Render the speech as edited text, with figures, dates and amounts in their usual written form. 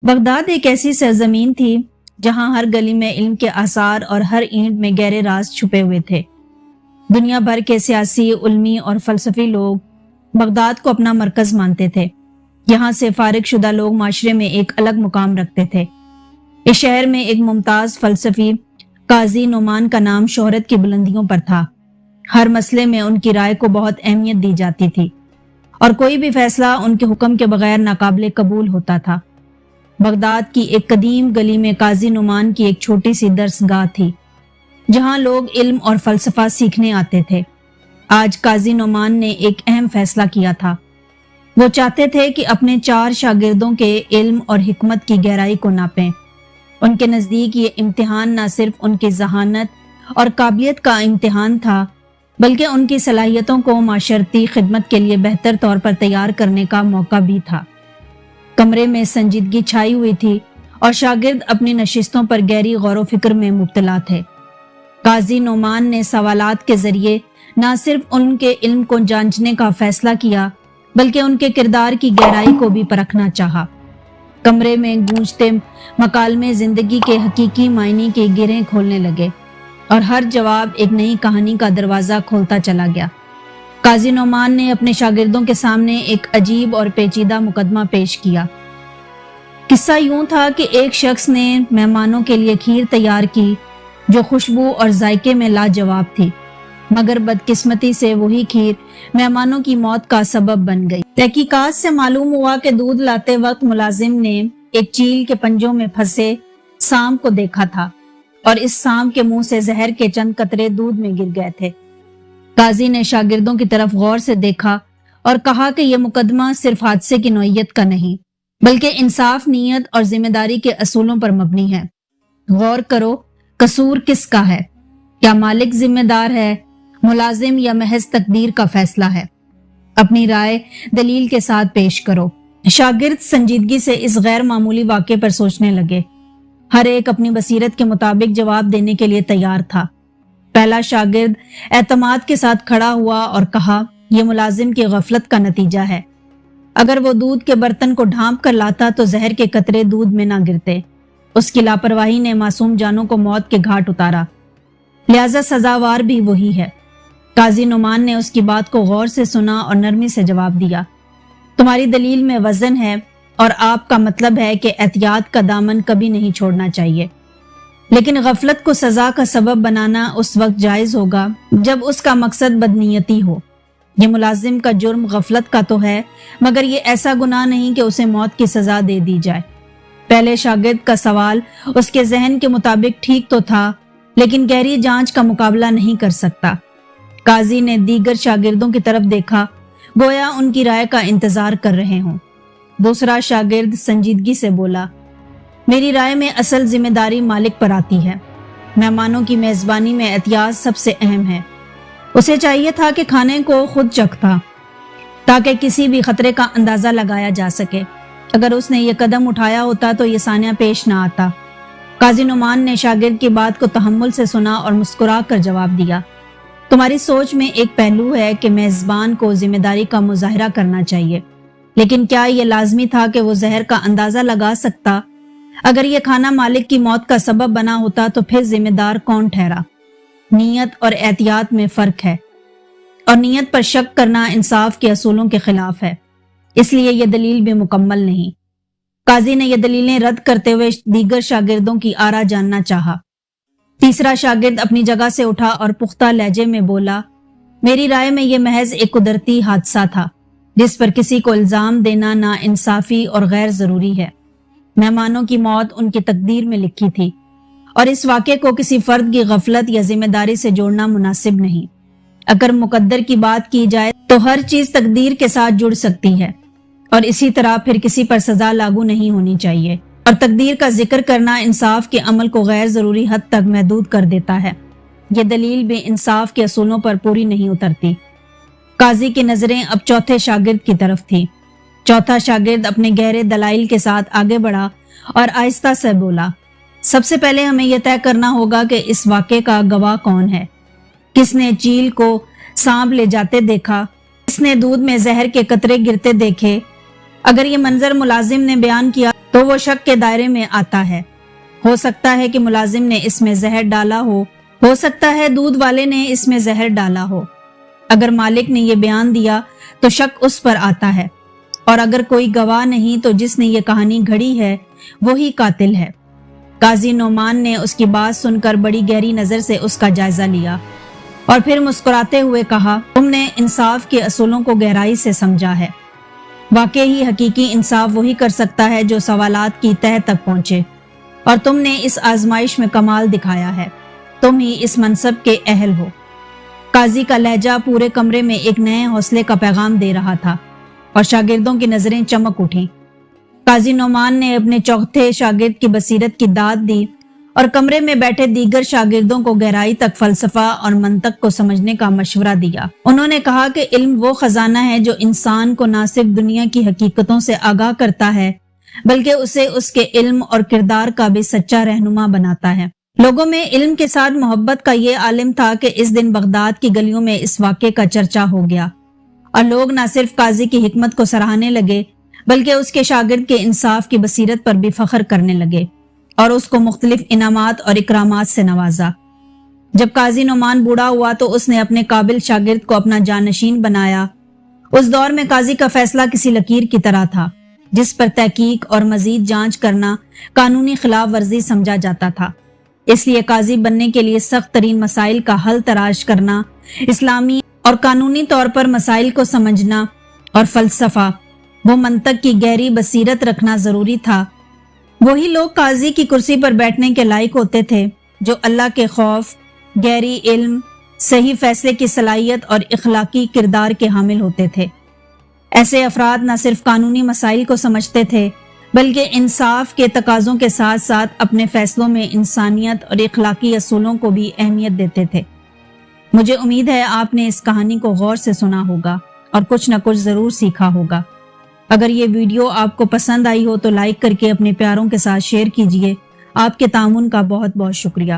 Baghdad ایک ایسی سرزمین تھی جہاں ہر گلی میں علم کے آثار اور ہر اینٹ میں گہرے راز چھپے ہوئے تھے۔ دنیا بھر کے سیاسی، علمی اور فلسفی لوگ بغداد کو اپنا مرکز مانتے تھے۔ یہاں سے فارغ شدہ لوگ معاشرے میں ایک الگ مقام رکھتے تھے۔ اس شہر میں ایک ممتاز فلسفی قاضی نعمان کا نام شہرت کی بلندیوں پر تھا۔ ہر مسئلے میں ان کی رائے کو بہت اہمیت دی جاتی تھی اور کوئی بھی فیصلہ ان کے حکم کے بغیر ناقابل قبول ہوتا تھا۔ بغداد کی ایک قدیم گلی میں قاضی نعمان کی ایک چھوٹی سی درس گاہ تھی جہاں لوگ علم اور فلسفہ سیکھنے آتے تھے۔ آج قاضی نعمان نے ایک اہم فیصلہ کیا تھا۔ وہ چاہتے تھے کہ اپنے 4 شاگردوں کے علم اور حکمت کی گہرائی کو ناپیں۔ ان کے نزدیک یہ امتحان نہ صرف ان کی ذہانت اور قابلیت کا امتحان تھا بلکہ ان کی صلاحیتوں کو معاشرتی خدمت کے لیے بہتر طور پر تیار کرنے کا موقع بھی تھا۔ کمرے میں سنجیدگی چھائی ہوئی تھی اور شاگرد اپنی نشستوں پر گہری غور و فکر میں مبتلا تھے۔ قاضی نعمان نے سوالات کے ذریعے نہ صرف ان کے علم کو جانچنے کا فیصلہ کیا بلکہ ان کے کردار کی گہرائی کو بھی پرکھنا چاہا۔ کمرے میں گونجتے مکالمے زندگی کے حقیقی معنی کی گرہیں کھولنے لگے اور ہر جواب ایک نئی کہانی کا دروازہ کھولتا چلا گیا۔ قاضی نعمان نے اپنے شاگردوں کے سامنے ایک عجیب اور پیچیدہ مقدمہ پیش کیا۔ قصہ یوں تھا کہ ایک شخص نے مہمانوں کے لیے کھیر تیار کی جو خوشبو اور ذائقے میں لاجواب تھی، مگر بدقسمتی سے وہی کھیر مہمانوں کی موت کا سبب بن گئی۔ تحقیقات سے معلوم ہوا کہ دودھ لاتے وقت ملازم نے ایک چیل کے پنجوں میں پھنسے سانپ کو دیکھا تھا اور اس سانپ کے منہ سے زہر کے چند قطرے دودھ میں گر گئے تھے۔ قاضی نے شاگردوں کی طرف غور سے دیکھا اور کہا کہ یہ مقدمہ صرف حادثے کی نوعیت کا نہیں بلکہ انصاف، نیت اور ذمہ داری کے اصولوں پر مبنی ہے۔ غور کرو، قصور کس کا ہے؟ کیا مالک ذمہ دار ہے، ملازم یا محض تقدیر کا فیصلہ ہے؟ اپنی رائے دلیل کے ساتھ پیش کرو۔ شاگرد سنجیدگی سے اس غیر معمولی واقعے پر سوچنے لگے۔ ہر ایک اپنی بصیرت کے مطابق جواب دینے کے لیے تیار تھا۔ پہلا شاگرد اعتماد کے ساتھ کھڑا ہوا اور کہا، یہ ملازم کی غفلت کا نتیجہ ہے۔ اگر وہ دودھ کے برتن کو ڈھانپ کر لاتا تو زہر کے قطرے دودھ میں نہ گرتے۔ اس کی لاپرواہی نے معصوم جانوں کو موت کے گھاٹ اتارا، لہذا سزاوار بھی وہی ہے۔ قاضی نعمان نے اس کی بات کو غور سے سنا اور نرمی سے جواب دیا، تمہاری دلیل میں وزن ہے اور آپ کا مطلب ہے کہ احتیاط کا دامن کبھی نہیں چھوڑنا چاہیے، لیکن غفلت کو سزا کا سبب بنانا اس وقت جائز ہوگا جب اس کا مقصد بدنیتی ہو۔ یہ ملازم کا جرم غفلت کا تو ہے مگر یہ ایسا گناہ نہیں کہ اسے موت کی سزا دے دی جائے۔ پہلے شاگرد کا سوال اس کے ذہن کے مطابق ٹھیک تو تھا لیکن گہری جانچ کا مقابلہ نہیں کر سکتا۔ قاضی نے دیگر شاگردوں کی طرف دیکھا گویا ان کی رائے کا انتظار کر رہے ہوں۔ دوسرا شاگرد سنجیدگی سے بولا، میری رائے میں اصل ذمہ داری مالک پر آتی ہے۔ مہمانوں کی میزبانی میں احتیاط سب سے اہم ہے۔ اسے چاہیے تھا کہ کھانے کو خود چکھتا تاکہ کسی بھی خطرے کا اندازہ لگایا جا سکے۔ اگر اس نے یہ قدم اٹھایا ہوتا تو یہ سانیہ پیش نہ آتا۔ قاضی نعمان نے شاگرد کی بات کو تحمل سے سنا اور مسکرا کر جواب دیا، تمہاری سوچ میں ایک پہلو ہے کہ میزبان کو ذمہ داری کا مظاہرہ کرنا چاہیے، لیکن کیا یہ لازمی تھا کہ وہ زہر کا اندازہ لگا سکتا؟ اگر یہ کھانا مالک کی موت کا سبب بنا ہوتا تو پھر ذمہ دار کون ٹھہرا؟ نیت اور احتیاط میں فرق ہے اور نیت پر شک کرنا انصاف کے اصولوں کے خلاف ہے، اس لیے یہ دلیل بھی مکمل نہیں۔ قاضی نے یہ دلیلیں رد کرتے ہوئے دیگر شاگردوں کی آرا جاننا چاہا۔ تیسرا شاگرد اپنی جگہ سے اٹھا اور پختہ لہجے میں بولا، میری رائے میں یہ محض ایک قدرتی حادثہ تھا جس پر کسی کو الزام دینا نا انصافی اور غیر ضروری ہے۔ مہمانوں کی موت ان کی تقدیر میں لکھی تھی اور اس واقعے کو کسی فرد کی غفلت یا ذمہ داری سے جوڑنا مناسب نہیں۔ اگر مقدر کی بات کی جائے تو ہر چیز تقدیر کے ساتھ جڑ سکتی ہے اور اسی طرح پھر کسی پر سزا لاگو نہیں ہونی چاہیے، اور تقدیر کا ذکر کرنا انصاف کے عمل کو غیر ضروری حد تک محدود کر دیتا ہے۔ یہ دلیل بھی انصاف کے اصولوں پر پوری نہیں اترتی۔ قاضی کی نظریں اب چوتھے شاگرد کی طرف تھیں۔ چوتھا شاگرد اپنے گہرے دلائل کے ساتھ آگے بڑھا اور آہستہ سے بولا، سب سے پہلے ہمیں یہ طے کرنا ہوگا کہ اس واقعے کا گواہ کون ہے۔ کس نے چیل کو سانپ لے جاتے دیکھا؟ کس نے دودھ میں زہر کے قطرے گرتے دیکھے؟ اگر یہ منظر ملازم نے بیان کیا تو وہ شک کے دائرے میں آتا ہے۔ ہو سکتا ہے کہ ملازم نے اس میں زہر ڈالا ہو سکتا ہے دودھ والے نے اس میں زہر ڈالا ہو۔ اگر مالک نے یہ بیان دیا تو شک اس پر آتا ہے، اور اگر کوئی گواہ نہیں تو جس نے یہ کہانی گھڑی ہے وہی قاتل ہے۔ قاضی نعمان نے اس کی بات سن کر بڑی گہری نظر سے اس کا جائزہ لیا اور پھر مسکراتے ہوئے کہا، تم نے انصاف کے اصولوں کو گہرائی سے سمجھا ہے۔ واقعی حقیقی انصاف وہی کر سکتا ہے جو سوالات کی تہہ تک پہنچے، اور تم نے اس آزمائش میں کمال دکھایا ہے۔ تم ہی اس منصب کے اہل ہو۔ قاضی کا لہجہ پورے کمرے میں ایک نئے حوصلے کا پیغام دے رہا تھا، اور شاگردوں کی نظریں چمک اٹھیں۔ قاضی نعمان نے اپنے چوتھے شاگرد کی بصیرت کی داد دی اور کمرے میں بیٹھے دیگر شاگردوں کو گہرائی تک فلسفہ اور منطق کو سمجھنے کا مشورہ دیا۔ انہوں نے کہا کہ علم وہ خزانہ ہے جو انسان کو نہ صرف دنیا کی حقیقتوں سے آگاہ کرتا ہے بلکہ اسے اس کے علم اور کردار کا بھی سچا رہنما بناتا ہے۔ لوگوں میں علم کے ساتھ محبت کا یہ عالم تھا کہ اس دن بغداد کی گلیوں میں اس واقعے کا چرچا ہو گیا، اور لوگ نہ صرف قاضی کی حکمت کو سراہنے لگے بلکہ اس کے شاگرد کے انصاف کی بصیرت پر بھی فخر کرنے لگے اور اس کو مختلف انعامات اور اکرامات سے نوازا۔ جب قاضی نعمان بوڑھا ہوا تو اس نے اپنے قابل شاگرد کو اپنا جانشین بنایا۔ اس دور میں قاضی کا فیصلہ کسی لکیر کی طرح تھا جس پر تحقیق اور مزید جانچ کرنا قانونی خلاف ورزی سمجھا جاتا تھا۔ اس لیے قاضی بننے کے لیے سخت ترین مسائل کا حل تلاش کرنا، اسلامی اور قانونی طور پر مسائل کو سمجھنا، اور فلسفہ وہ منطق کی گہری بصیرت رکھنا ضروری تھا۔ وہی لوگ قاضی کی کرسی پر بیٹھنے کے لائق ہوتے تھے جو اللہ کے خوف، گہری علم، صحیح فیصلے کی صلاحیت اور اخلاقی کردار کے حامل ہوتے تھے۔ ایسے افراد نہ صرف قانونی مسائل کو سمجھتے تھے بلکہ انصاف کے تقاضوں کے ساتھ ساتھ اپنے فیصلوں میں انسانیت اور اخلاقی اصولوں کو بھی اہمیت دیتے تھے۔ مجھے امید ہے آپ نے اس کہانی کو غور سے سنا ہوگا اور کچھ نہ کچھ ضرور سیکھا ہوگا۔ اگر یہ ویڈیو آپ کو پسند آئی ہو تو لائک کر کے اپنے پیاروں کے ساتھ شیئر کیجیے۔ آپ کے تعاون کا بہت بہت شکریہ۔